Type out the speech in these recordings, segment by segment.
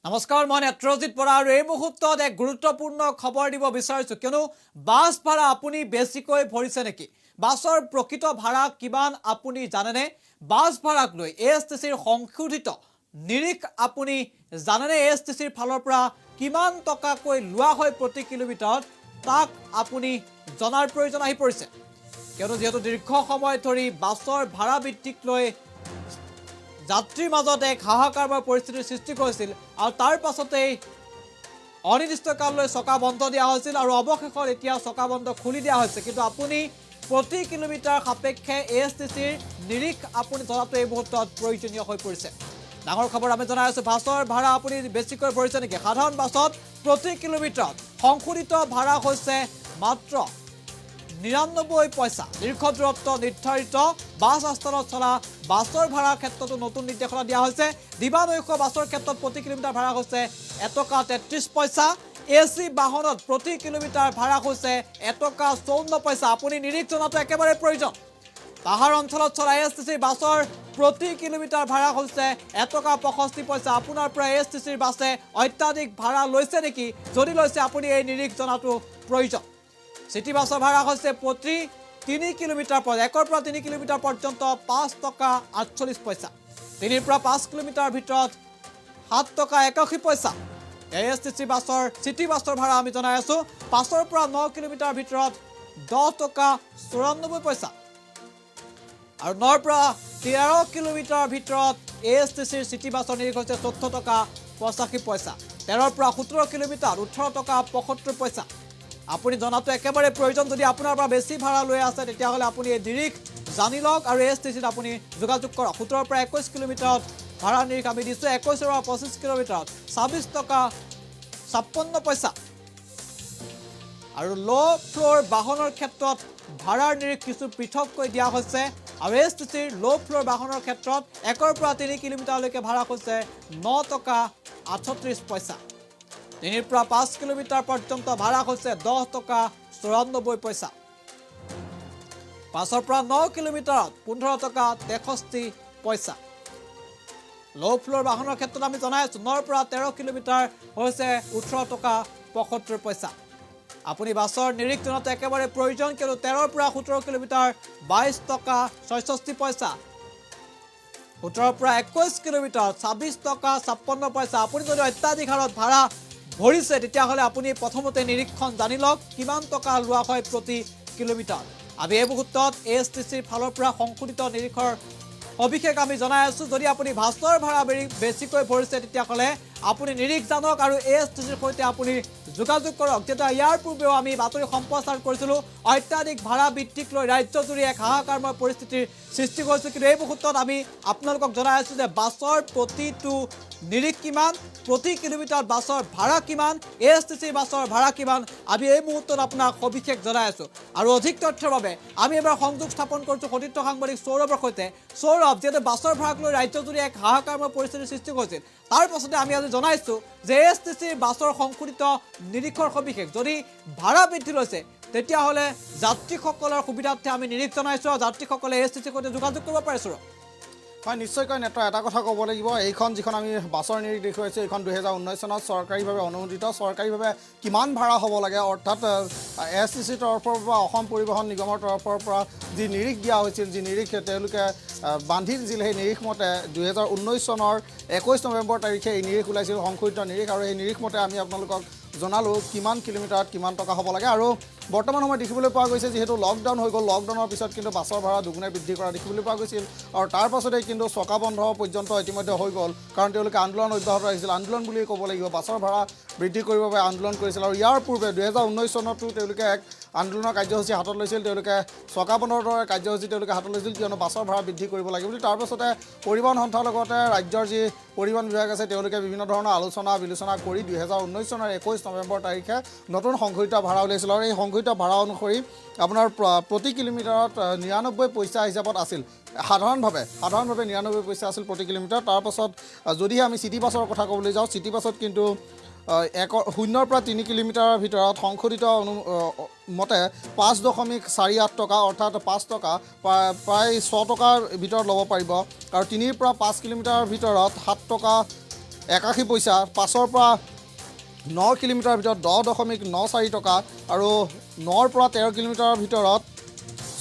নমস্কাৰ মই নেত্ৰজিৎ বৰা আৰু এই মুহূৰ্তত এক গুৰুত্বপূৰ্ণ খবৰ দিব বিচাৰিছো কিয়নো বাছ ভাড়া আপুনি বেছিকৈ ভৰিছে নেকি বাছৰ প্ৰকৃত ভাড়া কিমান আপুনি জানেনে বাছ ভাড়াক লৈ এএছটিচিৰ সংশোধিত নিৰিখ আপুনি জানেনে এএছটিচিৰ ফালৰ পৰা কিমান টকাকৈ লোৱা হয় প্ৰতি কিলোমিটাৰত তাক আপুনি জনাৰ প্ৰয়োজন আহি পৰিছে কিয়নো যেহেতু দীৰ্ঘ সময় ধৰি বাছৰ ভাড়া বৃদ্ধিক লৈ যাত্ৰীৰ মাজত এক হাহাকাৰৰ পৰিস্থিতিৰ সৃষ্টি কৰিছিল আৰু তাৰ পাছতেই অনিৰ্দিষ্টকাললৈ চকা বন্ধ দিয়া হৈছিল আৰু অৱশেষত এতিয়া চকা বন্ধ খুলি দিয়া হৈছে কিন্তু আপুনি প্ৰতি কিলোমিটাৰ সাপেক্ষে এএছটিচিৰ নিৰিখ আপুনি জনাটো এই মুহূৰ্তত প্ৰয়োজনীয় হৈ পৰিছে ডাঙৰ খবৰ আমি জনাই আছো বাছৰ ভাড়া আপুনি বেছিকৈ ভৰিছে নেকি সাধাৰণ বাছত প্ৰতি কিলোমিটাৰত সংশোধিত ভাড়া হৈছে মাত্ৰ ৯৯ পইচা দীৰ্ঘ দূৰত্ব নিৰ্ধাৰিত বাছ আস্থানত চলা বাছৰ ভাড়াৰ ক্ষেত্ৰতো নতুন নিৰ্দেশনা দিয়া হৈছে দিবানৈশ বাছৰ ক্ষেত্ৰত প্ৰতি কিলোমিটাৰ ভাড়া হৈছে ১ টকা ৩৩ পইচা এচি বাহনত প্ৰতি কিলোমিটাৰ ভাড়া হৈছে ১ টকা ৫৪ পইচা আপুনি নিৰিখ জনাটো একেবাৰে প্ৰয়োজন পাহাৰ অঞ্চলত চলা এএছটিচিৰ বাছৰ প্ৰতি কিলোমিটাৰ ভাড়া হৈছে ১ টকা ৬৫ পইচা আপোনাৰ পৰা এএছটিচিৰ বাছে অত্যাধিক ভাড়া লৈছে নেকি যদি লৈছে আপুনি এই নিৰিখ জনাটো প্ৰয়োজন সিটি বাছৰ ভাড়া হৈছে প্ৰতি ৩ কিলোমিটাৰ পৰা ১ৰ পৰা ৩ কিলোমিটাৰ পৰ্যন্ত ৫ টকা ৪৮ পইচা ৩ৰ পৰা ৫ কিলোমিটাৰ ভিতৰত ৭ টকা ৮১ পইচা এএছটিচি বাছৰ সিটি বাছৰ ভাড়া আমি জনাই আছো ৫ৰ পৰা ৯ কিলোমিটাৰ ভিতৰত ১০ টকা ৯৪ পইচা আৰু ৯ৰ পৰা ১৩ কিলোমিটাৰ ভিতৰত এএছটিচিৰ সিটি বাছৰ নিৰিখ হৈছে ১৪ টকা ৮৫ পইচা ১৩ৰ পৰা ১৭ কিলোমিটাৰ ১৮ টকা ৭৫ পইচা আপুনি জনাটো একেবাৰে প্ৰয়োজন যদি আপোনাৰ পৰা বেছি ভাড়া লৈ আছে তেতিয়াহ'লে আপুনি এই নিৰিখ জানি লওক আৰু এএছটিচিত আপুনি যোগাযোগ কৰক ১৭ৰ পৰা ২১ কিলোমিটাৰত ভাড়া নিৰিখ আমি দিছোঁ ২১ৰ পৰা ২৫ কিলোমিটাৰত ২৬ টকা ৫৬ পইচা আৰু ল' ফ্ল'ৰ বাহনৰ ক্ষেত্ৰত ভাড়াৰ নিৰিখ কিছু পৃথককৈ দিয়া হৈছে আৰু এএছটিচিৰ ল' ফ্ল'ৰ বাহনৰ ক্ষেত্ৰত ১ৰ পৰা ৩ কিলোমিটাৰলৈকে ভাড়া হৈছে ৯ টকা ৩৮ পইচা ৩ৰ পৰা ৫ কিলোমিটাৰ পৰ্যন্ত ভাড়া হৈছে ১০ টকা ৯৪ পইচা ৫ৰ পৰা ৯ কিলোমিটাৰত ১৫ টকা ৬৩ পইচা ল' ফ্ল'ৰ বাহনৰ ক্ষেত্ৰত আমি জনাই আছোঁ ৯ৰ পৰা ১৩ কিলোমিটাৰ হৈছে ১৮ টকা ৭৫ পইচা আপুনি বাছৰ নিৰিখ জনাটো একেবাৰে প্ৰয়োজন কিয়নো ১৩ৰ পৰা ১৭ কিলোমিটাৰ ২২ টকা ৬৬ পইচা ১৭ৰ পৰা ২১ কিলোমিটাৰ ২৬ টকা ৫৬ পইচা আপুনি যদি অত্যাধিক হাৰত ভাড়া ভৰিছে তেতিয়াহ'লে আপুনি প্ৰথমতে নিৰীক্ষণ জানি লওক কিমান টকা লোৱা হয় প্ৰতি কিলোমিটাৰ আমি এই মুহূৰ্তত এএছটিচিৰ ফালৰ পৰা সংশোধিত নিৰীক্ষৰ সবিশেষ আমি জনাই আছোঁ যদি আপুনি বাছৰ ভাড়া বেছিকৈ ভৰিছে তেতিয়াহ'লে আপুনি নিৰীখ জানক আৰু এএছটিচিৰ সৈতে আপুনি যোগাযোগ কৰক যেতিয়া ইয়াৰ পূৰ্বেও আমি বাতৰি সম্প্ৰচাৰ কৰিছিলোঁ অত্যাধিক ভাড়া বৃদ্ধিক লৈ ৰাজ্যজুৰি এক হাহাকাৰময় পৰিস্থিতিৰ সৃষ্টি কৰিছিল কিন্তু এই মুহূৰ্তত আমি আপোনালোকক জনাই আছোঁ যে বাছৰ প্ৰতিটো নিৰিখ কিমান প্ৰতি কিলোমিটাৰ বাছৰ ভাড়া কিমান এএছটিচি বাছৰ ভাড়া কিমান আমি এই মুহূৰ্তত আপোনাক সবিশেষ জনাই আছোঁ আৰু অধিক তথ্যৰ বাবে আমি এবাৰ সংযোগ স্থাপন কৰিছোঁ সতীৰ্থ সাংবাদিক সৌৰভৰ সৈতে সৌৰভ যিহেতু বাছৰ ভাড়াক লৈ ৰাজ্যজুৰি এক হাহাকাৰময় পৰিস্থিতিৰ সৃষ্টি কৰিছিল তাৰ পাছতে আমি আজি জনাইছোঁ যে এএছটিচিৰ বাছৰ সংশোধিত নিৰীক্ষৰ সবিশেষ যদি ভাড়া বৃদ্ধি লৈছে তেতিয়াহ'লে যাত্ৰীসকলৰ সুবিধাৰ্থে আমি নিৰীখ জনাইছোঁ আৰু যাত্ৰীসকলে এএছটিচিৰ সৈতে যোগাযোগ কৰিব পাৰিছোঁ হয় নিশ্চয়কৈ নেত্ৰ এটা কথা ক'ব লাগিব এইখন যিখন আমি বাছৰ নিৰিখ দেখুৱাইছোঁ এইখন ২০১৯ চনত চৰকাৰীভাৱে অনুমোদিত চৰকাৰীভাৱে কিমান ভাড়া হ'ব লাগে অৰ্থাৎ এএছটিচিৰ তৰফৰ পৰা অসম পৰিবহণ নিগমৰ তৰফৰ পৰা যি নিৰিখ দিয়া হৈছিল যি নিৰিখ তেওঁলোকে বান্ধি দিছিল সেই নিৰিখ মতে ২০১৯ চনৰ ২১ নৱেম্বৰ তাৰিখে এই নিৰিখ ওলাইছিল সংশোধিত নিৰিখ আৰু এই নিৰিখ মতে আমি আপোনালোকক জনালোঁ কিমান কিলোমিটাৰত কিমান টকা হ'ব লাগে আৰু বৰ্তমান সময়ত দেখিবলৈ পোৱা গৈছে যিহেতু লকডাউন হৈ গ'ল লকডাউনৰ পিছত কিন্তু বাছৰ ভাড়া দুগুণে বৃদ্ধি কৰা দেখিবলৈ পোৱা গৈছিল আৰু তাৰ পাছতেই কিন্তু চকা বন্ধ পৰ্যন্ত ইতিমধ্যে হৈ গ'ল কাৰণ তেওঁলোকে আন্দোলন অব্যাহত ৰাখিছিল আন্দোলন বুলিয়ে ক'ব লাগিব বাছৰ ভাড়া বৃদ্ধি কৰিবৰ বাবে আন্দোলন কৰিছিল আৰু ইয়াৰ পূৰ্বে ২০১৯ চনতো তেওঁলোকে এক আন্দোলনৰ কাৰ্যসূচী হাতত লৈছিল তেওঁলোকে চকা বন্ধৰ দৰে কাৰ্যসূচী তেওঁলোকে হাতত লৈছিল কিয়নো বাছৰ ভাড়া বৃদ্ধি কৰিব লাগে বুলি তাৰ পাছতে পৰিবহণ সন্থাৰ লগতে ৰাজ্যৰ যি পৰিবহণ বিভাগ আছে তেওঁলোকে বিভিন্ন ধৰণৰ আলোচনা বিলোচনা কৰি ২০১৯ চনৰ ২১ নৱেম্বৰ তাৰিখে নতুন সংশোধিত ভাড়া উলিয়াইছিল আৰু এই সংশোধিত ভাড়া অনুসৰি আপোনাৰ প্ৰতি কিলোমিটাৰত ৯৯ পইচা হিচাপত আছিল সাধাৰণভাৱে ৯৯ পইচা আছিল প্ৰতি কিলোমিটাৰ তাৰপাছত যদিহে আমি চিটি বাছৰ কথা ক'বলৈ যাওঁ চিটি বাছত কিন্তু ০ৰ পৰা ৩ কিলোমিটাৰৰ ভিতৰত সংশোধিত মতে ৫.৪৮ টকা অৰ্থাৎ ৫ টকা প্ৰায় ৬ টকাৰ ভিতৰত ল'ব পাৰিব আৰু ৩ৰ পৰা ৫ কিলোমিটাৰৰ ভিতৰত ৭ টকা 81 পইচা, 5ৰ পৰা 9 কিলোমিটাৰৰ ভিতৰত 10.94 টকা আৰু 9ৰ পৰা 13 কিলোমিটাৰৰ ভিতৰত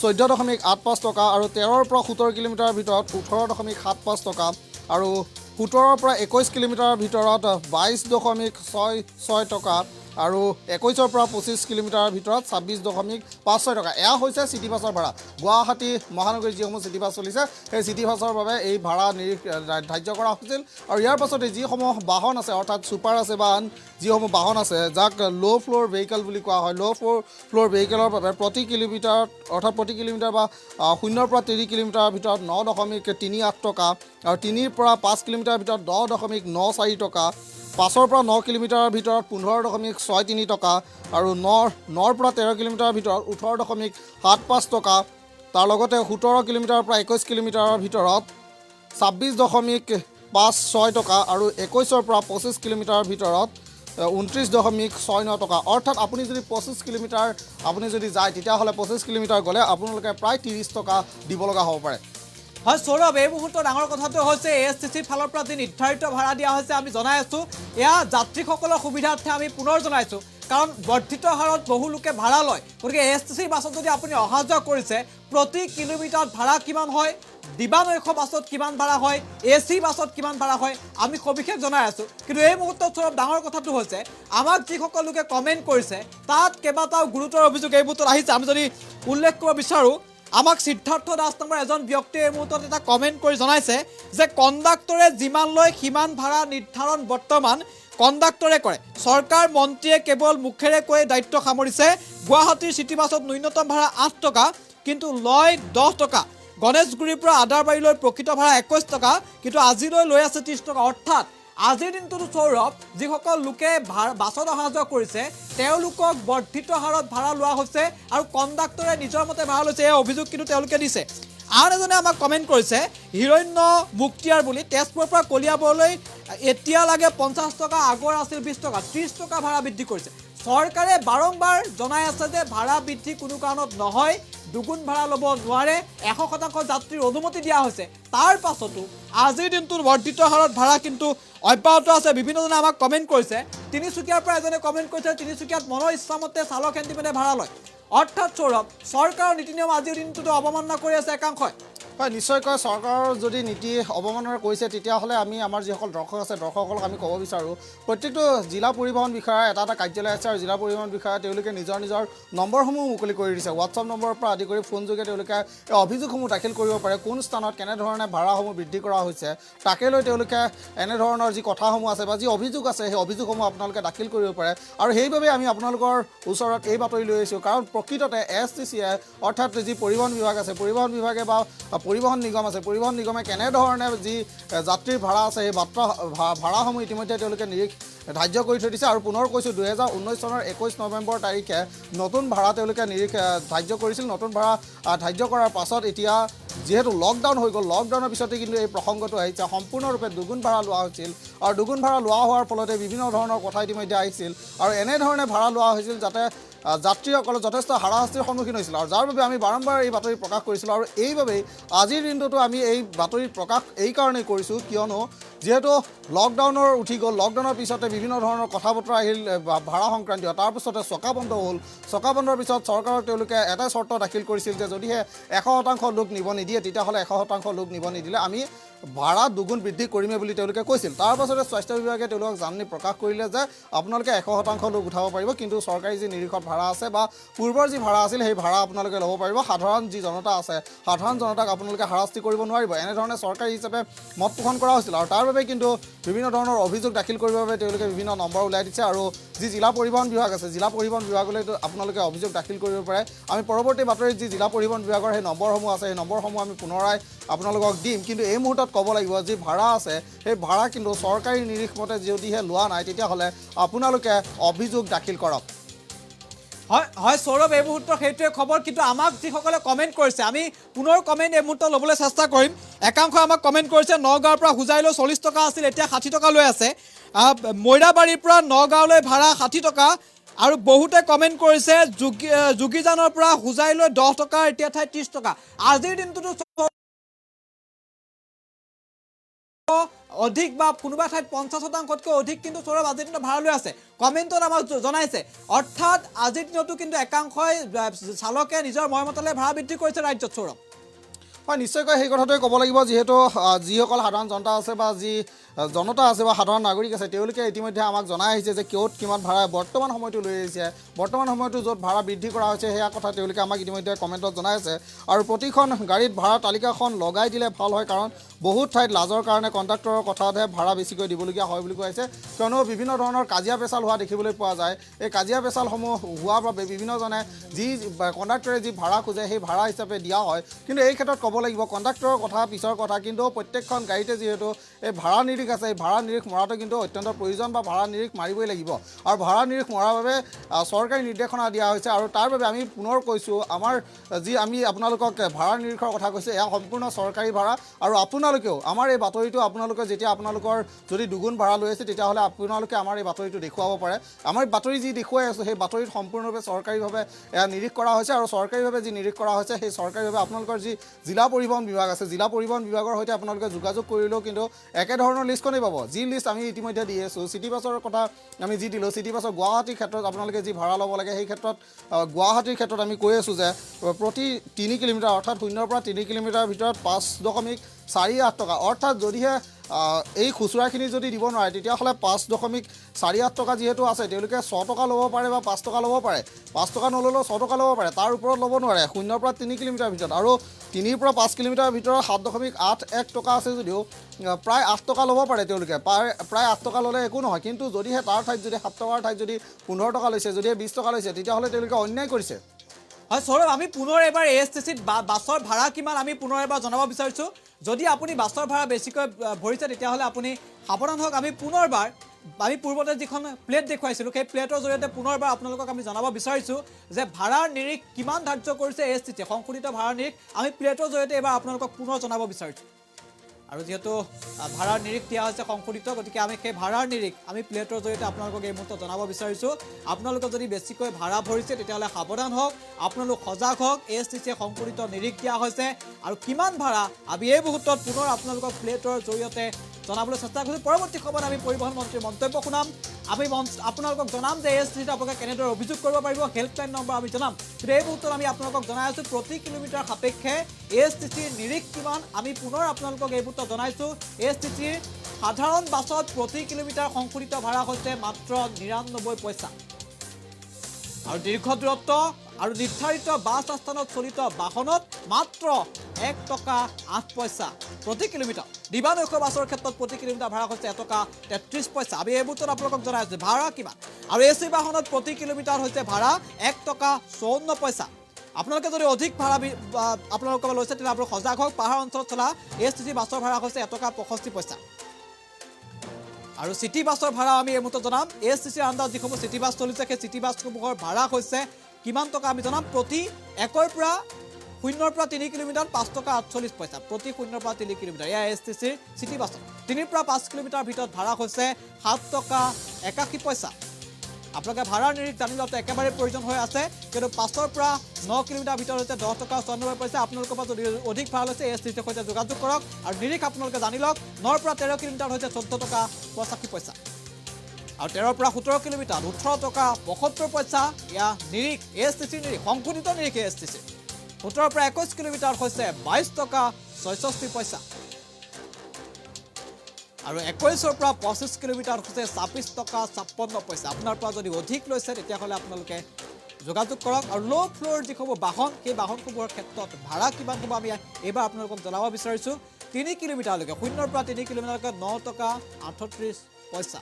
14.85 টকা আৰু 13ৰ পৰা 17 কিলোমিটাৰৰ ভিতৰত 18.75 টকা আৰু 17ৰ পৰা 21 কিলোমিটাৰৰ ভিতৰত 22.66 টকা আৰু 21ৰ পৰা 25 কিলোমিটাৰৰ ভিতৰত 26.56 টকা। এয়া হৈছে চিটি বাছৰ ভাড়া। গুৱাহাটী মহানগৰীত যিসমূহ চিটি বাছ চলিছে সেই চিটি বাছৰ বাবে এই ভাড়া ধাৰ্য কৰা হৈছিল আৰু ইয়াৰ পাছতে যিসমূহ বাহন আছে অৰ্থাৎ ছুপাৰ আছে বা আন যিসমূহ বাহন আছে যাক ল' ফ্ল'ৰ ভেহিকেল বুলি কোৱা হয়, ল' ফ্ল'ৰ ভেহিকেলৰ বাবে প্ৰতি কিলোমিটাৰত অৰ্থাৎ প্ৰতি কিলোমিটাৰ বা 0ৰ পৰা 30 কিলোমিটাৰৰ ভিতৰত 9.38 টকা আৰু 3ৰ পৰা 5 কিলোমিটাৰৰ ভিতৰত 10.94 টকা, 5ৰ পৰা 9 কিলোমিটাৰৰ ভিতৰত 15.63 টকা আৰু 9ৰ পৰা 13 কিলোমিটাৰৰ ভিতৰত 18.75 টকা, তাৰ লগতে 17 কিলোমিটাৰৰ পৰা 21 কিলোমিটাৰৰ ভিতৰত 26.56 টকা আৰু 21ৰ পৰা 25 কিলোমিটাৰৰ ভিতৰত 29.69 টকা। অৰ্থাৎ আপুনি যদি 25 কিলোমিটাৰ আপুনি যদি যায় তেতিয়াহ'লে 25 কিলোমিটাৰ গ'লে আপোনালোকে প্ৰায় 30 টকা দিব লগা হ'ব পাৰে। হয় সৌৰভ, এই মুহূৰ্তত ডাঙৰ কথাটো হৈছে ASTCৰ ফালৰ পৰা যি নিৰ্ধাৰিত ভাড়া দিয়া হৈছে আমি জনাই আছোঁ, এয়া যাত্ৰীসকলৰ সুবিধাৰ্থে আমি পুনৰ জনাইছোঁ, কাৰণ বৰ্ধিত হাৰত বহু লোকে ভাড়া লয়। গতিকে ASTCৰ বাছত যদি আপুনি অহা যোৱা কৰিছে প্ৰতি কিলোমিটাৰত ভাড়া কিমান হয়, দিবানৈশ বাছত কিমান ভাড়া হয়, AC বাছত কিমান ভাড়া হয় আমি সবিশেষ জনাই আছোঁ। কিন্তু এই মুহূৰ্তত সৌৰভ ডাঙৰ কথাটো হৈছে আমাক যিসকল লোকে কমেণ্ট কৰিছে তাত কেইবাটাও গুৰুতৰ অভিযোগ এই মুহূৰ্তত আহিছে। আমি যদি উল্লেখ কৰিব বিচাৰোঁ, আমাক সিদ্ধাৰ্থ দাস নামৰ এজন ব্যক্তিয়ে এই মুহূৰ্তত এটা কমেণ্ট কৰি জনাইছে যে কণ্ডাক্টৰে যিমান লয় সিমান ভাড়া নিৰ্ধাৰণ বৰ্তমান কণ্ডাক্টৰে কৰে, চৰকাৰ মন্ত্ৰীয়ে কেৱল মুখেৰে কৈ দায়িত্ব সামৰিছে। গুৱাহাটীৰ চিটি বাছত ন্যূনতম ভাড়া 8 টকা কিন্তু লয় 10 টকা, গণেশগুৰিৰ পৰা আদাৰবাৰীলৈ প্ৰকৃত ভাড়া 21 টকা কিন্তু আজিলৈ লৈ আছে 30 টকা। অৰ্থাৎ আজিৰ দিনটোতো সৌৰভ যিসকল লোকে বাছত অহা যোৱা কৰিছে তেওঁলোকক বৰ্ধিত হাৰত ভাড়া লোৱা হৈছে আৰু কণ্ডাক্টৰে নিজৰ মতে ভাড়া লৈছে, এই অভিযোগ কিন্তু তেওঁলোকে দিছে। আন এজনে আমাক কমেণ্ট কৰিছে হিৰণ্য মুক্তিয়াৰ বুলি, তেজপুৰৰ পৰা কলিয়াবৰলৈ এতিয়া লাগে 50 টকা, আগৰ আছিল 20 টকা, 30 টকা ভাড়া বৃদ্ধি কৰিছে। চৰকাৰে বাৰম্বাৰ জনাই আছে যে ভাড়া বৃদ্ধি কোনো কাৰণত নহয়, দুগুণ ভাড়া ল'ব নোৱাৰে, 100% যাত্ৰীৰ অনুমতি দিয়া হৈছে। তাৰ পাছতো আজিৰ দিনটোত বৰ্ধিত হাৰত ভাড়া কিন্তু অব্যাহত আছে। বিভিন্নজনে আমাক কমেণ্ট কৰিছে, তিনিচুকীয়াৰ পৰা এজনে কমেণ্ট কৰিছে তিনিচুকীয়াত মনৰ ইচ্ছামতে চালক হেণ্ডিমেনে ভাড়া লয়। অৰ্থাৎ সৌৰভ চৰকাৰৰ নীতি নিয়ম আজিৰ দিনটোতো অৱমাননা কৰি আছে একাংশই। হয়, নিশ্চয়কৈ চৰকাৰৰ যদি নীতি অৱমাননা কৰিছে তেতিয়াহ'লে আমি আমাৰ যিসকল দৰ্শক আছে দৰ্শকসকলক আমি ক'ব বিচাৰোঁ প্ৰত্যেকটো জিলা পৰিবহণ বিষয়াৰ এটা এটা কাৰ্যালয় আছে আৰু জিলা পৰিবহণ বিষয়া তেওঁলোকে নিজৰ নিজৰ নম্বৰসমূহ মুকলি কৰি দিছে। হোৱাটছআপ নম্বৰৰ পৰা আদি কৰি ফোনযোগে তেওঁলোকে এই অভিযোগসমূহ দাখিল কৰিব পাৰে, কোন স্থানত কেনেধৰণে ভাড়াসমূহ বৃদ্ধি কৰা হৈছে তাকে লৈ তেওঁলোকে এনেধৰণৰ যি কথাসমূহ আছে বা যি অভিযোগ আছে সেই অভিযোগসমূহ আপোনালোকে দাখিল কৰিব পাৰে। আৰু সেইবাবে আমি আপোনালোকৰ ওচৰত এই বাতৰি লৈ আহিছোঁ, কাৰণ প্ৰকৃততে ASTCয়ে অৰ্থাৎ যি পৰিবহণ বিভাগ আছে, পৰিবহণ বিভাগে বা পৰিবহণ নিগম আছে, পৰিবহণ নিগমে কেনেধৰণে যি যাত্ৰীৰ ভাড়া আছে সেই ভাড়াসমূহ ইতিমধ্যে তেওঁলোকে নিৰীখ ধাৰ্য কৰি থৈ দিছে। আৰু পুনৰ কৈছোঁ 2019 চনৰ 21 নৱেম্বৰ তাৰিখে নতুন ভাড়া তেওঁলোকে নিৰীখ ধাৰ্য কৰিছিল। নতুন ভাড়া ধাৰ্য কৰাৰ পাছত এতিয়া যিহেতু লকডাউন হৈ গ'ল, লকডাউনৰ পিছতে কিন্তু এই প্ৰসংগটো আহিছে। সম্পূৰ্ণৰূপে দুগুণ ভাড়া লোৱা হৈছিল আৰু দুগুণ ভাড়া লোৱা হোৱাৰ ফলতে বিভিন্ন ধৰণৰ কথা ইতিমধ্যে আহিছিল আৰু এনেধৰণে ভাড়া লোৱা হৈছিল যাতে যাত্ৰীসকলে যথেষ্ট হাৰাশাস্তিৰ সন্মুখীন হৈছিল আৰু যাৰ বাবে আমি বাৰম্বাৰ এই বাতৰি প্ৰকাশ কৰিছিলোঁ। আৰু এইবাবেই আজিৰ দিনটোতো আমি এই বাতৰি প্ৰকাশ এইকাৰণেই কৰিছোঁ কিয়নো যিহেতু লকডাউনৰ উঠি গ'ল, লকডাউনৰ পিছতে বিভিন্ন ধৰণৰ কথা বতৰা আহিল ভাড়া সংক্ৰান্তীয়, তাৰপিছতে চকা বন্ধ হ'ল। চকা বন্ধৰ পিছত চৰকাৰক তেওঁলোকে এটাই চৰ্ত দাখিল কৰিছিল যে যদিহে 100% লোক নিব নিদিয়ে তেতিয়াহ'লে 100% লোক নিব নিদিলে আমি ভাড়া দুগুণ বৃদ্ধি কৰিমেই বুলি তেওঁলোকে কৈছিল। তাৰ পাছতে স্বাস্থ্য বিভাগে তেওঁলোকক জাননী প্ৰকাশ কৰিলে যে আপোনালোকে 100% লোক উঠাব পাৰিব, কিন্তু চৰকাৰী যি নিৰীক্ষত ভাড়া আছে বা পূৰ্বৰ যি ভাড়া আছিল সেই ভাড়া আপোনালোকে ল'ব পাৰিব। সাধাৰণ যি জনতা আছে সাধাৰণ জনতাক আপোনালোকে হাৰাশাস্তি কৰিব নোৱাৰিব, এনেধৰণে চৰকাৰী হিচাপে মত পোষণ কৰা হৈছিল। আৰু তাৰ বাবে কিন্তু বিভিন্ন ধৰণৰ অভিযোগ দাখিল কৰিবৰ বাবে তেওঁলোকে বিভিন্ন নম্বৰ ওলাই দিছে আৰু যি জিলা পৰিবহণ বিভাগ আছে জিলা পৰিবহণ বিভাগলৈ আপোনালোকে অভিযোগ দাখিল কৰিব পাৰে। আমি পৰৱৰ্তী বাতৰিত যি জিলা পৰিবহণ বিভাগৰ সেই নম্বৰসমূহ আছে সেই নম্বৰসমূহ আমি পুনৰাই আপোনালোকক দিম। কিন্তু এই মুহূৰ্তত ক'ব লাগিব যি ভাড়া আছে সেই ভাড়া কিন্তু চৰকাৰী নিৰীখ মতে যদিহে লোৱা নাই তেতিয়াহ'লে আপোনালোকে অভিযোগ দাখিল কৰক। হয় সৌৰভ, এই মুহূৰ্তৰ সেইটোৱে খবৰ। কিন্তু আমাক যিসকলে কমেণ্ট কৰিছে আমি পুনৰ কমেণ্ট এই মুহূৰ্তত ল'বলৈ চেষ্টা কৰিম। একাংশই আমাক কমেণ্ট কৰিছে নগাঁৱৰ পৰা হোজাইলৈ 40 টকা আছিল এতিয়া 60 টকা লৈ আছে, মৈৰাবাৰীৰ পৰা নগাঁৱলৈ ভাড়া 60 টকা আৰু বহুতে কমেণ্ট কৰিছে যোগীজানৰ পৰা হোজাইলৈ 10 টকা এতিয়া ঠাই 30 টকা। আজিৰ দিনটোতো অধিক বা কোনোবা ঠাইত 50শতাংশতকৈ অধিক কিন্তু সৌৰভ আজিৰ দিনত ভাড়া লৈ আছে কমেণ্টত আমাক জনাইছে অৰ্থাৎ আজিৰ দিনতো কিন্তু একাংশই চালকে নিজৰ মৰ্মতলৈ ভাড়া বৃদ্ধি কৰিছে ৰাজ্যত সৌৰভ হয় নিশ্চয়কৈ সেই কথাটোৱে ক'ব লাগিব যিহেতু যিসকল সাধাৰণ জনতা আছে বা যি জনতা আছে বা সাধাৰণ নাগৰিক আছে তেওঁলোকে ইতিমধ্যে আমাক জনাই আহিছে যে কিয়ত কিমান ভাড়া বৰ্তমান সময়টো লৈ আহিছে বৰ্তমান সময়টো য'ত ভাড়া বৃদ্ধি কৰা হৈছে সেয়া কথা তেওঁলোকে আমাক ইতিমধ্যে কমেণ্টত জনাই আছে আৰু প্ৰতিখন গাড়ীত ভাড়া তালিকাখন লগাই দিলে ভাল হয় কাৰণ বহুত ঠাইত লাজৰ কাৰণে কণ্ডাক্টৰৰ কথাতহে ভাড়া বেছিকৈ দিবলগীয়া হয় বুলি কৈছে কিয়নো বিভিন্ন ধৰণৰ কাজিয়া পেচাল হোৱা দেখিবলৈ পোৱা যায় এই কাজিয়া পেচালসমূহ হোৱাৰ বাবে বিভিন্নজনে যি কণ্ডাক্টৰে যি ভাড়া খোজে সেই ভাড়া হিচাপে দিয়া হয় কিন্তু এই ক্ষেত্ৰত ক'ব লাগিব কণ্ডাক্টৰৰ কথা পিছৰ কথা কিন্তু প্ৰত্যেকখন গাড়ীতে যিহেতু এই ভাড়া নিৰিখ আছে এই ভাড়া নিৰিখ মৰাটো কিন্তু অত্যন্ত প্ৰয়োজন বা ভাড়া নিৰিখ মাৰিবই লাগিব আৰু ভাড়া নিৰিখ মৰাৰ বাবে চৰকাৰী নিৰ্দেশনা দিয়া হৈছে আৰু তাৰ বাবে আমি পুনৰ কৈছোঁ আমাৰ যি আমি আপোনালোকক ভাড়া নিৰিখৰ কথা কৈছোঁ এয়া সম্পূৰ্ণ চৰকাৰী ভাড়া আৰু আপোনালোকেও আমাৰ এই বাতৰিটো আপোনালোকে যেতিয়া আপোনালোকৰ যদি দুগুণ ভাড়া লৈ আছে তেতিয়াহ'লে আপোনালোকে আমাৰ এই বাতৰিটো দেখুৱাব পাৰে আমাৰ বাতৰি যি দেখুৱাই আছোঁ সেই বাতৰিত সম্পূৰ্ণৰূপে চৰকাৰীভাৱে এয়া নিৰীখ কৰা হৈছে আৰু চৰকাৰীভাৱে যি নিৰীখ কৰা হৈছে সেই চৰকাৰীভাৱে আপোনালোকৰ যি জিলা পৰিবহণ বিভাগ আছে জিলা পৰিবহণ বিভাগৰ সৈতে আপোনালোকে যোগাযোগ কৰিলেও কিন্তু একেধৰণৰ লিষ্টখনেই পাব যি লিষ্ট আমি ইতিমধ্যে দি আছোঁ চিটি বাছৰ কথা আমি যি দিলোঁ চিটি বাছৰ গুৱাহাটীৰ ক্ষেত্ৰত আপোনালোকে যি ভাড়া ল'ব লাগে সেই ক্ষেত্ৰত গুৱাহাটীৰ ক্ষেত্ৰত আমি কৈ আছোঁ যে প্ৰতি 3 কিলোমিটাৰ অৰ্থাৎ 0ৰ পৰা 3 কিলোমিটাৰৰ ভিতৰত 5.48 টকা অৰ্থাৎ যদিহে এই খুচুৰাখিনি যদি দিব নোৱাৰে তেতিয়াহ'লে 5.48 টকা যিহেতু আছে তেওঁলোকে 6 টকা ল'ব পাৰে বা 5 টকা ল'ব পাৰে 5 টকা নল'লেও 6 টকা ল'ব পাৰে তাৰ ওপৰত ল'ব নোৱাৰে 0ৰ পৰা 3 কিলোমিটাৰৰ ভিতৰত আৰু 3ৰ পৰা 5 কিলোমিটাৰৰ ভিতৰত 7.81 টকা আছে যদিও প্ৰায় 8 টকা ল'ব পাৰে তেওঁলোকে প্ৰায় 8 টকা ল'লে একো নহয় কিন্তু যদিহে তাৰ ঠাইত যদি 7 টকাৰ ঠাইত যদি 15 টকা লৈছে যদিহে 20 টকা লৈছে তেতিয়াহ'লে তেওঁলোকে অন্যায় কৰিছে হয় সৌৰভ আমি পুনৰ এবাৰ ASTCত বাছৰ ভাড়া কিমান আমি পুনৰ এবাৰ জনাব বিচাৰিছোঁ যদি আপুনি বাছৰ ভাড়া বেছিকৈ ভৰিছে তেতিয়াহ'লে আপুনি সাৱধান হওক আমি পুনৰবাৰ আমি পূৰ্বতে যিখন প্লেট দেখুৱাইছিলোঁ সেই প্লেটৰ জৰিয়তে পুনৰবাৰ আপোনালোকক আমি জনাব বিচাৰিছোঁ যে ভাড়াৰ নিৰিখ কিমান ধাৰ্য কৰিছে ASTC সংশোধিত ভাড়াৰ নিৰিখ আমি প্লেটৰ জৰিয়তে এবাৰ আপোনালোকক পুনৰ জনাব বিচাৰিছোঁ আৰু যেহেতু ভাড়াৰ নিৰিখ দিয়া হৈছে সংশোধিত গতিকে আমি সেই ভাড়াৰ নিৰিখ আমি প্লেটৰ জৰিয়তে আপোনালোকক এই মুহূৰ্তত জনাব বিচাৰিছোঁ আপোনালোকে যদি বেছিকৈ ভাড়া ভৰিছে তেতিয়াহ'লে সাৱধান হওক আপোনালোক সজাগ হওক ASTCয়ে সংশোধিত নিৰিখ দিয়া হৈছে আৰু কিমান ভাড়া আমি এই মুহূৰ্তত পুনৰ আপোনালোকক প্লেটৰ জৰিয়তে জনাবলৈ চেষ্টা কৰিছোঁ পৰৱৰ্তী সময়ত আমি পৰিবহণ মন্ত্ৰীৰ মন্তব্য শুনাম আমি আপোনালোকক জনাম যে ASTCত আপোনালোকে কেনেদৰে অভিযোগ কৰিব পাৰিব হেল্পলাইন নম্বৰ আমি জনাম কিন্তু এই মুহূৰ্তত আমি আপোনালোকক জনাই আছোঁ প্ৰতি কিলোমিটাৰ সাপেক্ষে ASTCৰ নিৰিখ কিমান আমি পুনৰ আপোনালোকক এই মুহূৰ্তত জনাইছোঁ ASTCৰ সাধাৰণ বাছত প্ৰতি কিলোমিটাৰ সংশোধিত ভাড়া হৈছে মাত্ৰ 99 পইচা আৰু দীৰ্ঘ দূৰত্ব আৰু নিৰ্ধাৰিত বাছ আস্থানত চলিত বাহনত মাত্ৰ 1 টকা 8 পইচা প্ৰতি কিলোমিটাৰ দিবানৈশ বাছৰ ক্ষেত্ৰত প্ৰতি কিলোমিটাৰ ভাড়া হৈছে 1 টকা 33 পইচা আমি এই মুহূৰ্তত আপোনালোকক জনাই আছোঁ ভাড়া কিমান আৰু AC বাহনত প্ৰতি কিলোমিটাৰ হৈছে ভাড়া 1 টকা 54 পইচা আপোনালোকে যদি অধিক ভাড়া আপোনালোকৰ লৈছে তেতিয়াহ'লে আপোনালোক সজাগ হওক পাহাৰ অঞ্চলত চলা ASTC বাছৰ ভাড়া হৈছে 1 টকা 65 পইচা আৰু চিটি বাছৰ ভাড়া আমি এই মুহূৰ্তত জনাম ASTCৰ আণ্ডাৰত যিসমূহ চিটি বাছ চলিছে সেই চিটি বাছসমূহৰ ভাড়া হৈছে কিমান টকা আমি জনাম প্ৰতি 1ৰ পৰা 0ৰ পৰা 3 কিলোমিটাৰ 5 টকা 48 পইচা প্ৰতি 0ৰ পৰা 3 কিলোমিটাৰ এয়া ASTCৰ চিটি বাছ 3ৰ পৰা 5 কিলোমিটাৰ ভিতৰত ভাড়া হৈছে 7 টকা 81 পইচা আপোনালোকে ভাড়াৰ নিৰিখ জানি লোৱাটো একেবাৰে প্ৰয়োজন হৈ আছে কিন্তু 5ৰ পৰা 9 কিলোমিটাৰ ভিতৰত হৈছে 10 টকা 94 পইচা আপোনালোকৰ পৰা যদি অধিক ভাড়া লৈছে ASTCৰ সৈতে যোগাযোগ কৰক আৰু নিৰিখ আপোনালোকে জানি লওক 9ৰ পৰা 13 কিলোমিটাৰ হৈছে 14 টকা 85 পইচা আৰু 13ৰ পৰা 17 কিলোমিটাৰ 18 টকা 72 পইচা এয়া নিৰিখ ASTCৰ নিৰিখ সংশোধিত নিৰিখ ASTC 17ৰ পৰা 21 কিলোমিটাৰ হৈছে 22 টকা 66 পইচা আৰু 21ৰ পৰা 25 কিলোমিটাৰ হৈছে 26 টকা 56 পইচা আপোনাৰ পৰা যদি অধিক লৈছে তেতিয়াহ'লে আপোনালোকে যোগাযোগ কৰক আৰু ল' ফ্ল'ৰ যিসমূহ বাহন সেই বাহনসমূহৰ ক্ষেত্ৰত ভাড়া কিমান হ'ব আমি এইবাৰ আপোনালোকক জনাব বিচাৰিছোঁ 3 কিলোমিটাৰলৈকে 0ৰ পৰা 3 কিলোমিটাৰলৈকে 9 টকা 38 পইচা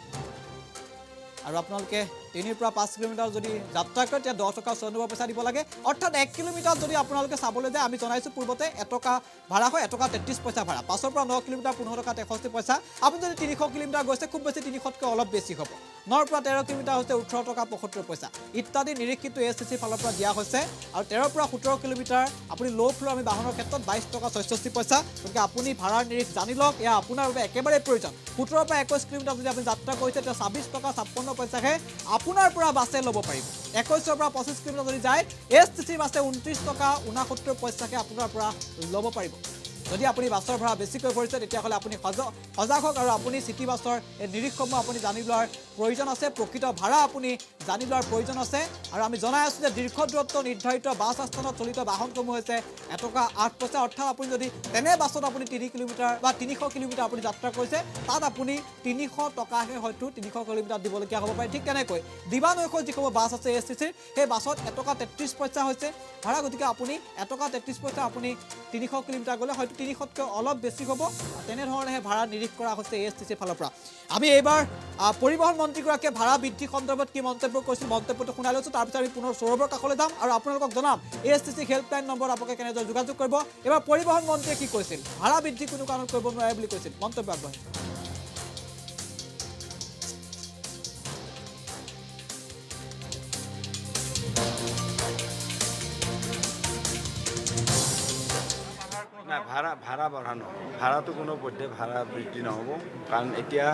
আৰু আপোনালোকে 3ৰ পৰা 5 কিলোমিটাৰ যদি যাত্ৰা কৰে তেতিয়া 10 টকা 94 পইচা দিব লাগে অৰ্থাৎ 1 কিলোমিটাৰ যদি আপোনালোকে চাবলৈ যায় আমি জনাইছোঁ পূৰ্বতে 1 টকা ভাড়া হয় 1 টকা 33 পইচা ভাড়া 5ৰ পৰা 9 কিলোমিটাৰ 15 টকা 63 পইচা আপুনি যদি 300 কিলোমিটাৰ গৈছে খুব বেছি 300তকৈ অলপ বেছি হ'ব 9ৰ পৰা 13 কিলোমিটাৰ হৈছে 18 টকা 75 পইচা ইত্যাদি নিৰিখ কিন্তু ASTCৰ ফালৰ পৰা দিয়া হৈছে আৰু 13ৰ পৰা 17 কিলোমিটাৰ আপুনি ল' ফ্ল'ৰ আমি বাহনৰ ক্ষেত্ৰত 22 টকা 66 পইচা গতিকে আপুনি ভাড়াৰ নিৰিখ জানি লওক এয়া আপোনাৰ বাবে একেবাৰে প্ৰয়োজন 17ৰ পৰা 21 কিলোমিটাৰ যদি আপুনি যাত্ৰা কৰিছে তেতিয়া 26 টকা 56 পইচাহে আপোনাৰ পৰা বাছে ল'ব পাৰিব 21ৰ পৰা 25 কিলোমিটাৰ যদি যায় ASTCৰ বাছে 29 টকা 69 পইচাকে আপোনাৰ পৰা ল'ব পাৰিব যদি আপুনি বাছৰ ভাড়া বেছিকৈ ভৰিছে তেতিয়াহ'লে আপুনি সজাগ হওক আৰু আপুনি চিটি বাছৰ এই নিৰীক্ষসমূহ আপুনি জানি লোৱাৰ প্ৰয়োজন আছে প্ৰকৃত ভাড়া আপুনি জানি লোৱাৰ প্ৰয়োজন আছে আৰু আমি জনাই আছোঁ যে দীৰ্ঘ দূৰত্ব নিৰ্ধাৰিত বাছ আস্থানত চলিত বাহনসমূহ হৈছে 1 টকা 8 পইচা অৰ্থাৎ আপুনি যদি তেনে বাছত আপুনি 3 কিলোমিটাৰ বা 300 কিলোমিটাৰ আপুনি যাত্ৰা কৰিছে তাত আপুনি 300 টকাহে হয়তো 300 কিলোমিটাৰ দিবলগীয়া হ'ব পাৰে ঠিক তেনেকৈ দিবানৈশ যিসমূহ বাছ আছে এছটিচিৰ সেই বাছত 1 টকা 33 পইচা হৈছে ভাড়া গতিকে আপুনি 1 টকা 33 পইচা আপুনি 300 কিলোমিটাৰ গ'লে হয়তো 300তকৈ অলপ বেছি হ'ব তেনেধৰণেহে ভাড়া নিৰীক্ষণ কৰা হৈছে এছটিচিৰ ফালৰ পৰা আমি এইবাৰ পৰিবহণ মন্ত্ৰীগৰাকীয়ে ভাড়া বৃদ্ধি সন্দৰ্ভত কি মন্তব্য কৰিছিল মন্তব্যটো শুনাই লৈছোঁ তাৰপিছত আমি পুনৰ সৌৰভৰ কাষলৈ যাম আৰু আপোনালোকক জনাম এছটিচি হেল্পলাইন নম্বৰ আপোনালোকে কেনেদৰে যোগাযোগ কৰিব এইবাৰ পৰিবহণ মন্ত্ৰীয়ে কি কৈছিল ভাড়া বৃদ্ধি কোনো কাৰণত কৰিব নোৱাৰে বুলি কৈছিল মন্তব্য আগবঢ়াইছে না ভাড়া বাঢ়ানো ভাড়াটো কোনো পধ্যে ভাড়া বৃদ্ধি নহ'ব কাৰণ এতিয়া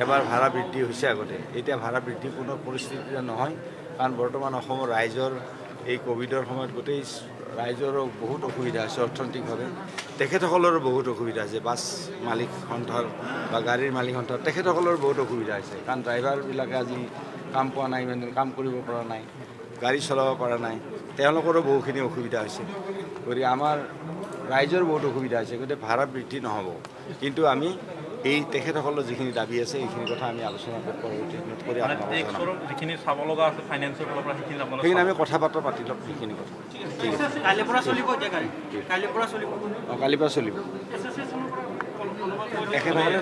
এবাৰ ভাড়া বৃদ্ধি হৈছে আগতে এতিয়া ভাড়া বৃদ্ধি কোনো পৰিস্থিতিতে নহয় কাৰণ বৰ্তমান অসমৰ ৰাইজৰ এই কোভিডৰ সময়ত গোটেই ৰাইজৰো বহুত অসুবিধা হৈছে অৰ্থনৈতিকভাৱে তেখেতসকলৰো বহুত অসুবিধা হৈছে বাছ মালিক সন্থাৰ বা গাড়ীৰ মালিক সন্থাৰ তেখেতসকলৰ বহুত অসুবিধা হৈছে কাৰণ ড্ৰাইভাৰবিলাকে আজি কাম পোৱা নাই ইমান কাম কৰিব পৰা নাই গাড়ী চলাব পৰা নাই তেওঁলোকৰো বহুখিনি অসুবিধা হৈছে গতিকে আমাৰ ৰাইজৰ বহুত অসুবিধা হৈছে গতিকে ভাড়া বৃদ্ধি নহ'ব কিন্তু আমি এই তেখেতসকলৰ যিখিনি দাবী আছে এইখিনি কথা আমি আলোচনা পৰৱৰ্তী সময়ত কৰি যিখিনি চাব লগা আছে ফাইনেন্সৰ ফালৰ পৰা সেইখিনি আমি কথা বতৰা পাতি ল'ম সেইখিনি কথা ঠিক আছে কাইলৈৰ পৰা চলিব এতিয়া গাড়ী কাইলৈৰ পৰা চলিব কালিৰ পৰা চলিব তেখেতসকলে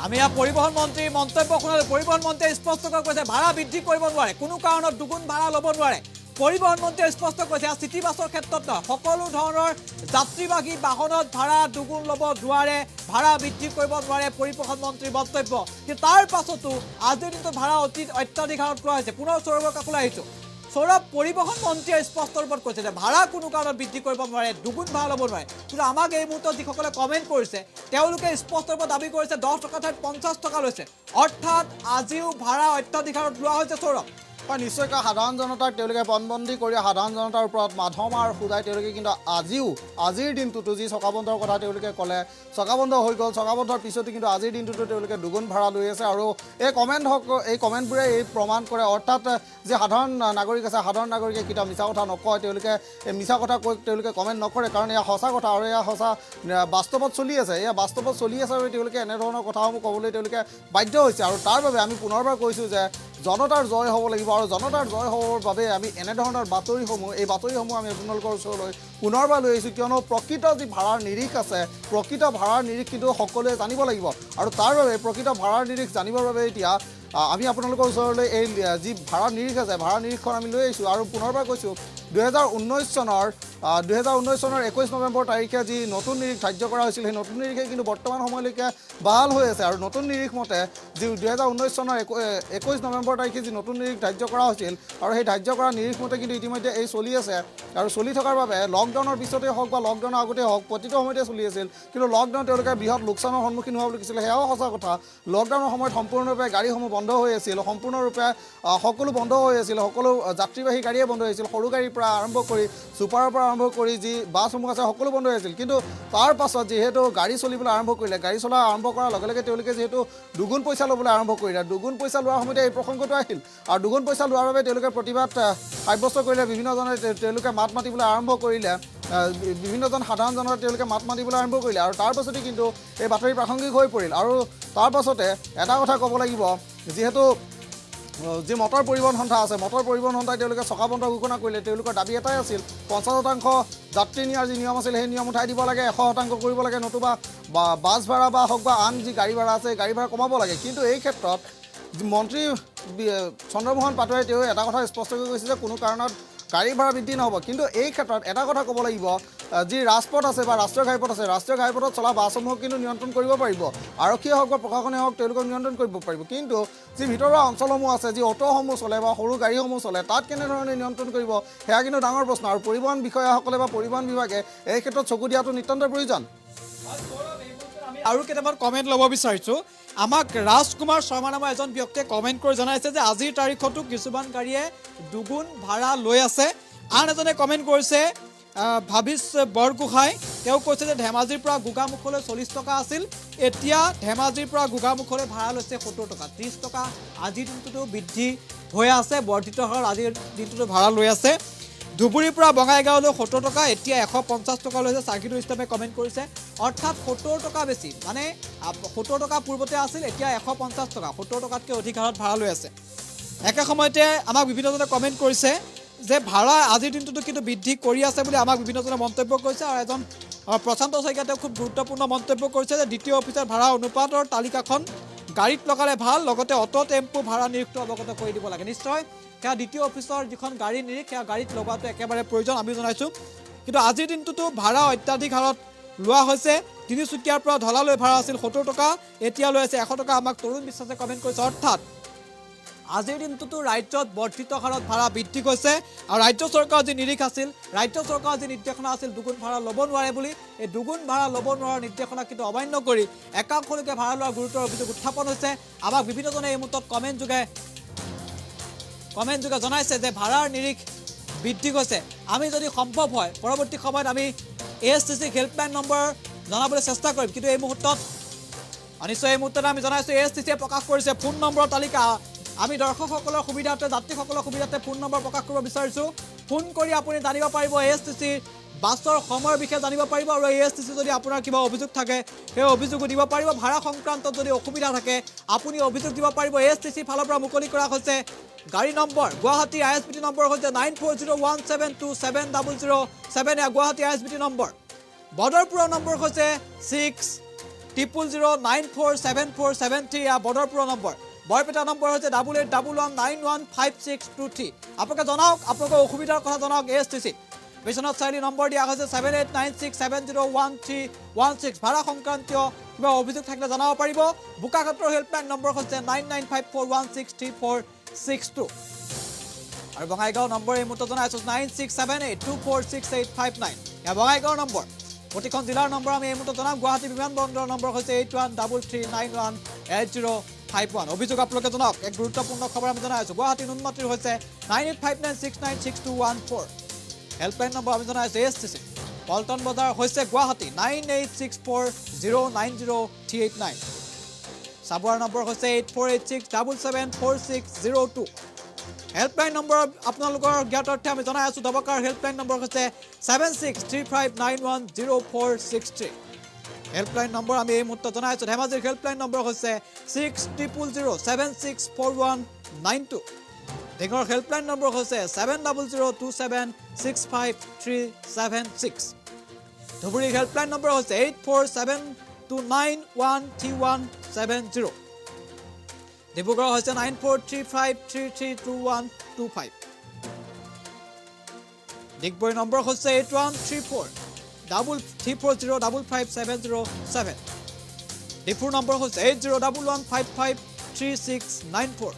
আমি পৰিবহণ মন্ত্ৰীৰ মন্তব্য শুনালোঁ পৰিবহণ মন্ত্ৰীয়ে স্পষ্টকৈ কৈছে ভাড়া বৃদ্ধি কৰিব নোৱাৰে কোনো কাৰণত দুগুণ ভাড়া ল'ব নোৱাৰে পৰিবহণ মন্ত্ৰীয়ে স্পষ্ট কৈছে চিটি বাছৰ ক্ষেত্ৰত নহয় সকলো ধৰণৰ যাত্ৰীবাহী বাহনত ভাড়া দুগুণ ল'ব নোৱাৰে ভাড়া বৃদ্ধি কৰিব নোৱাৰে পৰিবহণ মন্ত্ৰীৰ মন্তব্য কিন্তু তাৰ পাছতো আজিৰ দিনটোত ভাড়া অত্যাধিক হাৰত কৰা হৈছে পুনৰ সৌৰভৰ কাষলৈ আহিছোঁ সৌৰভ পৰিবহণ মন্ত্ৰীয়ে স্পষ্ট ৰূপত কৈছে যে ভাড়া কোনো কাৰণত বৃদ্ধি কৰিব নোৱাৰে দুগুণ ভাড়া ল'ব নোৱাৰে কিন্তু আমাক এই মুহূৰ্তত যিসকলে কমেণ্ট কৰিছে তেওঁলোকে স্পষ্ট ৰূপত দাবী কৰিছে 10 টকা ঠাইত 50 টকা লৈছে অৰ্থাৎ আজিও ভাড়া অত্যাধিক হাৰত লোৱা হৈছে সৌৰভ হয় নিশ্চয়কৈ সাধাৰণ জনতাক তেওঁলোকে পণবন্দী কৰি সাধাৰণ জনতাৰ ওপৰত মাধমাৰ সুদাই তেওঁলোকে কিন্তু আজিৰ দিনটোতো যি চকাবন্ধৰ কথা তেওঁলোকে ক'লে চকাবন্ধ হৈ গ'ল চকাবন্ধৰ পিছতো কিন্তু আজিৰ দিনটোতো তেওঁলোকে দুগুণ ভাড়া লৈ আছে আৰু এই কমেণ্টবোৰে এই প্ৰমাণ কৰে অৰ্থাৎ যে সাধাৰণ নাগৰিক আছে সাধাৰণ নাগৰিকে কেতিয়াও মিছা কথা নকয় তেওঁলোকে এই মিছা কথা কৈ তেওঁলোকে কমেণ্ট নকৰে কাৰণ এয়া সঁচা কথা আৰু এয়া সঁচা বাস্তৱত চলি আছে এয়া বাস্তৱত চলি আছে আৰু তেওঁলোকে এনেধৰণৰ কথাসমূহ ক'বলৈ তেওঁলোকে বাধ্য হৈছে আৰু তাৰ বাবে আমি পুনৰবাৰ কৈছোঁ যে জনতাৰ জয় হ'ব লাগিব আৰু জনতাৰ জয় হ'বৰ বাবে আমি এনেধৰণৰ বাতৰিসমূহ আমি আপোনালোকৰ ওচৰলৈ পুনৰবাৰ লৈ আহিছোঁ কিয়নো প্ৰকৃত যি ভাড়াৰ নিৰিখ আছে প্ৰকৃত ভাড়াৰ নিৰিখ কিন্তু সকলোৱে জানিব লাগিব আৰু তাৰ বাবে প্ৰকৃত ভাড়াৰ নিৰিখ জানিবৰ বাবে এতিয়া আমি আপোনালোকৰ ওচৰলৈ এই যি ভাড়াৰ নিৰিখ আছে ভাড়াৰ নিৰিখখন আমি লৈ আহিছোঁ আৰু পুনৰবাৰ কৈছোঁ 2019 চনৰ 21 নৱেম্বৰ তাৰিখে যি নতুন নিৰিখ ধাৰ্য কৰা হৈছিল সেই নতুন নিৰিখে কিন্তু বৰ্তমান সময়লৈকে বাহাল হৈ আছে আৰু নতুন নিৰিখ মতে যি 2019 চনৰ 21 নৱেম্বৰ তাৰিখে যি নতুন নিৰিখ ধাৰ্য কৰা হৈছিল আৰু সেই ধাৰ্য কৰা নিৰিখ মতে কিন্তু ইতিমধ্যে এই চলি আছে আৰু চলি থকাৰ বাবে লকডাউনৰ পিছতেই হওক বা লকডাউনৰ আগতেই হওক প্ৰতিটো সময়তে চলি আছিল কিন্তু লকডাউন তেওঁলোকে বৃহৎ লোকচানৰ সন্মুখীন হোৱা বুলি কৈছিলে সেয়াও সঁচা কথা লকডাউনৰ সময়ত সম্পূৰ্ণৰূপে গাড়ীসমূহ বন্ধ হৈ আছিল সম্পূৰ্ণৰূপে সকলো বন্ধ হৈ আছিল সকলো যাত্ৰীবাহী গাড়ীয়ে বন্ধ হৈছিল সৰু গাড়ীৰ পৰা আৰম্ভ কৰি ছুপাৰৰ পৰা আৰম্ভ কৰি যি বাছসমূহ আছে সকলো বন্ধ হৈ আছিল কিন্তু তাৰ পাছত যিহেতু গাড়ী চলিবলৈ আৰম্ভ কৰিলে গাড়ী চলা আৰম্ভ কৰাৰ লগে লগে তেওঁলোকে যিহেতু দুগুণ পইচা ল'বলৈ আৰম্ভ কৰিলে দুগুণ পইচা লোৱাৰ সময়তে এই প্ৰসংগটো আহিল আৰু দুগুণ পইচা লোৱাৰ বাবে তেওঁলোকে প্ৰতিবাদ সাব্যস্ত কৰিলে বিভিন্নজনে তেওঁলোকে মাত মাতিবলৈ আৰম্ভ কৰিলে বিভিন্নজন সাধাৰণ জনতাই তেওঁলোকে মাত মাতিবলৈ আৰম্ভ কৰিলে আৰু তাৰ পাছতে কিন্তু এই বাতৰি প্ৰাসংগিক হৈ পৰিল আৰু তাৰ পাছতে এটা কথা ক'ব লাগিব যিহেতু যি মটৰ পৰিবহণ সন্থা আছে মটৰ পৰিবহণ সন্থাই তেওঁলোকে চকাবন্ধ ঘোষণা কৰিলে তেওঁলোকৰ দাবী এটাই আছিল 50% যাত্ৰী নিয়াৰ যি নিয়ম আছিল সেই নিয়ম উঠাই দিব লাগে 100% কৰিব লাগে নতুবা বাছ ভাড়া বা হওক বা আন যি গাড়ী ভাড়া আছে গাড়ী ভাড়া কমাব লাগে কিন্তু এই ক্ষেত্ৰত মন্ত্ৰী চন্দ্ৰমোহন পাটোৱাৰী তেওঁ এটা কথা স্পষ্টকৈ কৈছে যে কোনো কাৰণত গাড়ী ভাড়া বৃদ্ধি নহ'ব কিন্তু এই ক্ষেত্ৰত এটা কথা ক'ব লাগিব যি ৰাজপথ আছে বা ৰাষ্ট্ৰীয় ঘাইপথ আছে ৰাষ্ট্ৰীয় ঘাইপথত চলা বাছসমূহক কিন্তু নিয়ন্ত্ৰণ কৰিব পাৰিব আৰক্ষীয়ে হওক বা প্ৰশাসনে হওক তেওঁলোকক নিয়ন্ত্ৰণ কৰিব পাৰিব কিন্তু যি ভিতৰুৱা অঞ্চলসমূহ আছে যি অ'টোসমূহ চলে বা সৰু গাড়ীসমূহ চলে তাত কেনেধৰণে নিয়ন্ত্ৰণ কৰিব সেয়া কিন্তু ডাঙৰ প্ৰশ্ন আৰু পৰিবহণ বিষয়াসকলে বা পৰিবহণ বিভাগে এই ক্ষেত্ৰত চকু দিয়াটো নিতান্ত প্ৰয়োজন আৰু কেইটামান কমেণ্ট ল'ব বিচাৰিছোঁ আমাক ৰাজকুমাৰ শৰ্মা নামৰ এজন ব্যক্তিয়ে কমেণ্ট কৰি জনাইছে যে আজিৰ তাৰিখতো কিছুমান গাড়ীয়ে দুগুণ ভাড়া লৈ আছে আন এজনে কমেণ্ট কৰিছে ভাবিছ বৰগোহাঁই তেওঁ কৈছে যে ধেমাজিৰ পৰা গোগামুখলৈ 40 টকা আছিল এতিয়া ধেমাজিৰ পৰা গোগামুখলৈ ভাড়া লৈছে 70 টকা 30 টকা আজিৰ দিনটোতো বৃদ্ধি হৈ আছে বৰ্ধিত হাৰত আজিৰ দিনটোতো ভাড়া লৈ আছে ধুবুৰীৰ পৰা বঙাইগাঁৱলৈ 70 টকা এতিয়া 150 টকা লৈছে সাকিদুল ইছলামে কমেণ্ট কৰিছে অৰ্থাৎ 70 টকা বেছি মানে 70 টকা পূৰ্বতে আছিল এতিয়া 150 টকা 70 টকাতকৈ অধিক হাৰত ভাড়া লৈ আছে একে সময়তে আমাক বিভিন্নজনে কমেণ্ট কৰিছে যে ভাড়া আজিৰ দিনটোতো কিন্তু বৃদ্ধি কৰি আছে বুলি আমাক বিভিন্নজনে মন্তব্য কৰিছে আৰু এজন প্ৰশান্ত শইকীয়াই খুব গুৰুত্বপূৰ্ণ মন্তব্য কৰিছে যে দ্বিতীয় অফিচৰ ভাড়া অনুপাতৰ তালিকাখন গাড়ীত লগালে ভাল লগতে অটো টেম্পু ভাড়া নিৰীক্ষটো অৱগত কৰি দিব লাগে নিশ্চয় সেয়া দ্বিতীয় অফিচৰ যিখন গাড়ী নিৰীক্ষ সেয়া গাড়ীত লগোৱাটো একেবাৰে প্ৰয়োজন আমি জনাইছোঁ কিন্তু আজিৰ দিনটোতো ভাড়া অত্যাধিক হাৰত লোৱা হৈছে তিনিচুকীয়াৰ পৰা ধলালৈ ভাড়া আছিল 70 টকা এতিয়া লৈ আছে 100 টকা আমাক তৰুণ বিশ্বাসে কমেণ্ট কৰিছে অৰ্থাৎ আজিৰ দিনটোতো ৰাজ্যত বৰ্ধিত হাৰত ভাড়া বৃদ্ধি হৈছে আৰু ৰাজ্য চৰকাৰৰ যি নিৰীখ আছিল ৰাজ্য চৰকাৰৰ যি নিৰ্দেশনা আছিল দুগুণ ভাড়া ল'ব নোৱাৰে বুলি এই দুগুণ ভাড়া ল'ব নোৱাৰাৰ নিৰ্দেশনা কিন্তু অমান্য কৰি একাংশ লোকে ভাড়া লোৱাৰ গুৰুতৰ অভিযোগ উত্থাপন হৈছে আমাক বিভিন্নজনে এই মুহূৰ্তত কমেণ্ট যোগে জনাইছে যে ভাড়াৰ নিৰীখ বৃদ্ধি হৈছে আমি যদি সম্ভৱ হয় পৰৱৰ্তী সময়ত আমি ASTC হেল্পলাইন নম্বৰ জনাবলৈ চেষ্টা কৰিম কিন্তু এই মুহূৰ্তত নিশ্চয় এই মুহূৰ্তত আমি জনাইছোঁ ASTCয়ে প্ৰকাশ কৰিছে ফোন নম্বৰৰ তালিকা আমি দৰ্শকসকলৰ সুবিধাৰ্থে যাত্ৰীসকলৰ সুবিধাৰ্থে ফোন নম্বৰ প্ৰকাশ কৰিব বিচাৰিছোঁ ফোন কৰি আপুনি জানিব পাৰিব ASTC বাছৰ সময়ৰ বিষয়ে জানিব পাৰিব আৰু ASTC যদি আপোনাৰ কিবা অভিযোগ থাকে সেই অভিযোগো দিব পাৰিব ভাড়া সংক্ৰান্তত যদি অসুবিধা থাকে আপুনি অভিযোগ দিব পাৰিব ASTC ফালৰ পৰা মুকলি কৰা হৈছে গাড়ী নম্বৰ গুৱাহাটী ISBT নম্বৰ হৈছে 9401727007 এয়া গুৱাহাটী ISBT নম্বৰ বদৰপুৰৰ নম্বৰ হৈছে 6000947473 এয়া বদৰপুৰৰ নম্বৰ বৰপেটা নম্বৰ হৈছে 8811915623 আপোনালোকে জনাওক আপোনালোকৰ অসুবিধাৰ কথা জনাওক ASTC বিশ্বনাথ চাৰিআলি নম্বৰ দিয়া হৈছে 7896701316 ভাড়া সংক্ৰান্তীয় কিবা অভিযোগ থাকিলে জনাব পাৰিব বোকাখাতৰ হেল্পলাইন নম্বৰ হৈছে 9954163462 আৰু বঙাইগাঁও নম্বৰ এই মুহূৰ্তত জনাইছোঁ 9678246859 এয়া বঙাইগাঁৱৰ নম্বৰ প্ৰতিখন জিলাৰ নম্বৰ আমি এই মুহূৰ্তত জনাম গুৱাহাটী বিমানবন্দৰৰ নম্বৰ হৈছে 8133918051 অভিযোগ আপোনালোকে জনাওক এক গুৰুত্বপূৰ্ণ খবৰ আমি জনাইছোঁ গুৱাহাটী নুনমাটিৰ হৈছে 9859696214 হেল্পলাইন নম্বৰ আমি জনাইছোঁ ASTC পল্টন বজাৰ হৈছে গুৱাহাটী 9864090389 চাবুৱাৰ নম্বৰ হৈছে 8486774602 হেল্পলাইন নম্বৰ আপোনালোকৰ জ্ঞাতাৰ্থে আমি জনাই আছোঁ দবকাৰ হেল্পলাইন নম্বৰ হৈছে 7635910463 হেল্পলাইন নম্বৰ আমি এই মুহূৰ্তত জনাই আছোঁ ধেমাজিৰ হেল্পলাইন নম্বৰ হৈছে 6000764192 ডিঙৰ হেল্পলাইন নম্বৰ হৈছে 7002765376 ধুবুৰীৰ হেল্পলাইন নম্বৰ হৈছে 8472913170 ডিব্ৰুগড় হৈছে 9435332125 ডিগবৈ নম্বৰ হৈছে 81343340557007 ডিফুৰ নম্বৰ হৈছে 8011553694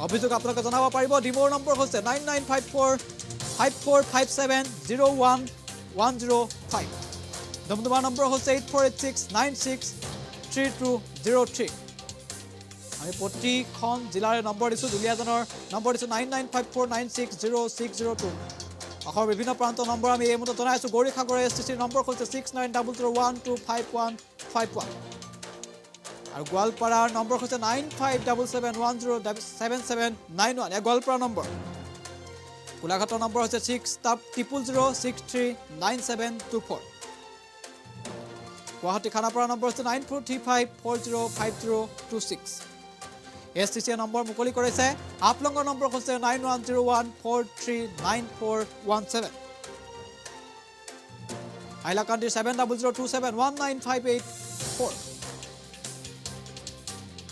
অভিযোগ আপোনালোকে জনাব পাৰিব ডিমৌৰ নম্বৰ হৈছে 99545457011005 ডমডুমাৰ নম্বৰ হৈছে 8486963203 আমি প্ৰতিখন জিলাৰে নম্বৰ দিছোঁ দুলীয়াজানৰ নম্বৰ দিছোঁ 9954960602 অসমৰ বিভিন্ন প্ৰান্তৰ নম্বৰ আমি এই মুহূৰ্তত জনাইছোঁ গৌৰীসাগৰ ASTCৰ নম্বৰ হৈছে 6900125151 আৰু গোৱালপাৰাৰ নম্বৰ হৈছে 9577107791 এয়া গোৱালপাৰা নম্বৰ গোলাঘাটৰ নম্বৰ হৈছে 6000639724 গুৱাহাটী খানাপাৰা নম্বৰ হৈছে 9435405026 ASTCয়ে নম্বৰ মুকলি কৰিছে হাফলঙৰ নম্বৰ হৈছে 9101439417 হাইলাকান্দিৰ 7002719584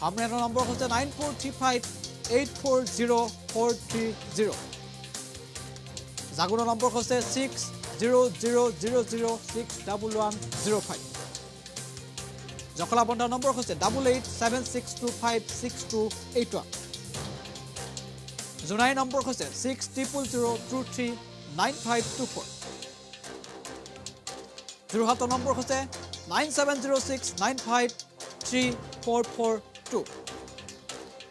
আমৰিয়ানৰ নম্বৰ হৈছে 9435840430 জাগুনৰ নম্বৰ হৈছে 6000061105 জখলাবন্ধাৰ নম্বৰ হৈছে 8876256281 জোনাইৰ নম্বৰ হৈছে 6000239524 যোৰহাটৰ নম্বৰ হৈছে 9706953442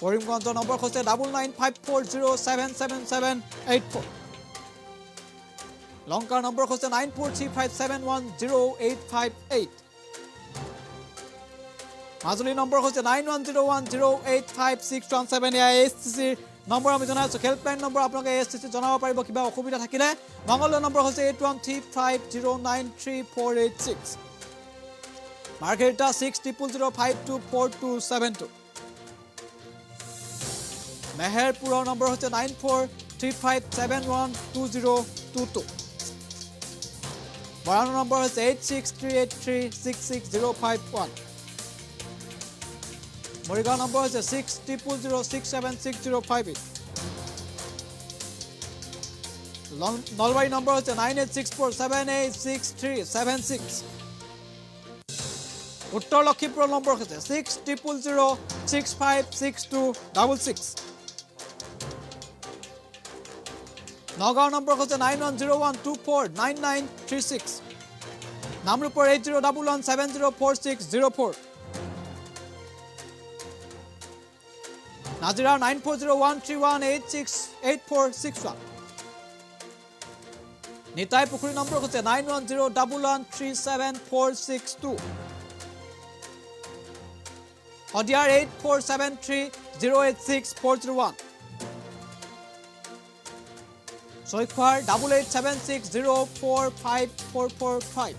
কৰিমগঞ্জৰ নম্বৰ হৈছে 9954077784 লংকাৰ নম্বৰ হৈছে 9435710858 মাজুলী নম্বৰ হৈছে 9101085617 এয়া ASTCৰ নম্বৰ আমি জনাইছোঁ হেল্পলাইন নম্বৰ আপোনালোকে ASTC জনাব পাৰিব কিবা অসুবিধা থাকিলে মংগলদৈ নম্বৰ হৈছে 8135093486 মাৰ্ঘেৰিটা 6005242272 মেহেৰপুৰৰ নম্বৰ হৈছে 9435712022 মৰাণৰ নম্বৰ হৈছে 8638366051 মৰিগাঁও নম্বৰ হৈছে 6006766058 নলবাৰী নম্বৰ হৈছে 9864786376 উত্তৰ লখিমপুৰৰ নম্বৰ হৈছে 6000656266 নগাঁও নম্বৰ হৈছে 9101249936 নামৰূপৰ 8011704604 নাজিৰাৰ 940131868461 নিতাই পুখুৰী নম্বৰ হৈছে 9101137462 শদিয়াৰ 8473086401 চৈখোৱাৰ 8876045445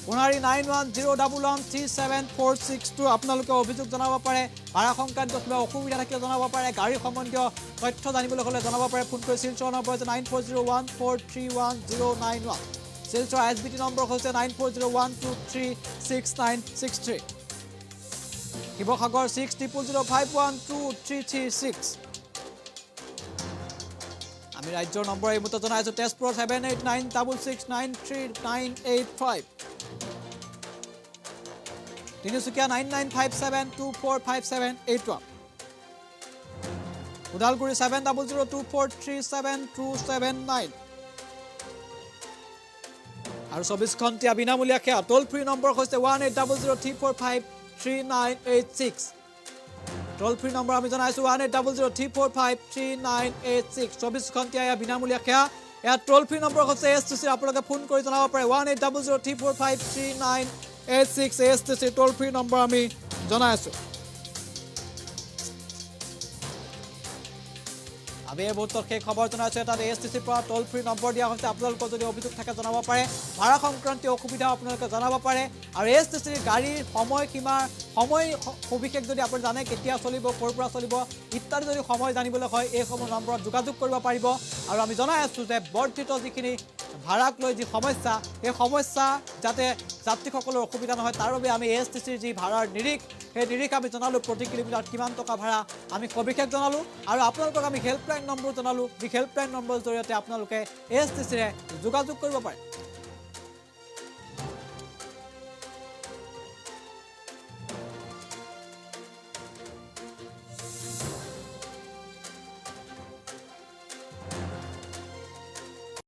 সোণাৰী 9101137462 আপোনালোকে অভিযোগ জনাব পাৰে ভাড়া সংক্ৰান্ত কিবা অসুবিধা থাকিলে জনাব পাৰে গাড়ী সম্বন্ধীয় তথ্য জানিবলৈ হ'লে জনাব পাৰে ফোন কৰি শিলচৰ নম্বৰ হৈছে 9401431091 শিলচৰ SBT নম্বৰ হৈছে 9401236963 শিৱসাগৰ 6005123336 আমি ৰাজ্যৰ নম্বৰ এই মুহূৰ্তত জনাইছোঁ তেজপুৰৰ 7896693985 তিনিচুকীয়া 9957245781 ওদালগুৰি 7002437279 আৰু 24 ঘণ্টীয়া বিনামূলীয়া সেৱা টোল ফ্ৰী নম্বৰ হৈছে 180034533986 টোল ফ্ৰী নম্বৰ আমি জনাইছোঁ 180034533986 24 ঘণ্টীয়া এয়া বিনামূলীয়া সেৱা এয়া টোল ফ্ৰী নম্বৰ হৈছে ASTC আপোনালোকে ফোন কৰি জনাব পাৰে 180034533986 ASTC টোল ফ্ৰী নম্বৰ আমি জনাইছোঁ আমি এই মুহূৰ্তত সেই খবৰ জনাইছোঁ তাত ASTCৰ পৰা টোল ফ্ৰী নম্বৰ দিয়া হৈছে আপোনালোকৰ যদি অভিযোগ থাকে জনাব পাৰে ভাড়া সংক্ৰান্তীয় অসুবিধা আপোনালোকে জনাব পাৰে আৰু ASTCৰ গাড়ীৰ সময়সীমা সময় সবিশেষ যদি আপুনি জানে কেতিয়া চলিব ক'ৰ পৰা চলিব ইত্যাদি যদি সময় জানিবলৈ হয় এই সমূহ নম্বৰত যোগাযোগ কৰিব পাৰিব আৰু আমি জনাই আছোঁ যে বৰ্ধিত যিখিনি ভাড়াক লৈ যি সমস্যা এই সমস্যা যাতে যাত্ৰীসকলৰ অসুবিধা নহয় তাৰ বাবে আমি ASTCৰ যি ভাড়াৰ নিৰিখ সেই নিৰিখ আমি জনালোঁ প্ৰতি কিলোমিটাৰত কিমান টকা ভাড়া আমি সবিশেষ জনালোঁ আৰু আপোনালোকক আমি হেল্পলাইন নম্বৰ জনালোঁ যি হেল্পলাইন নম্বৰৰ জৰিয়তে আপোনালোকে ASTCৰে যোগাযোগ কৰিব পাৰে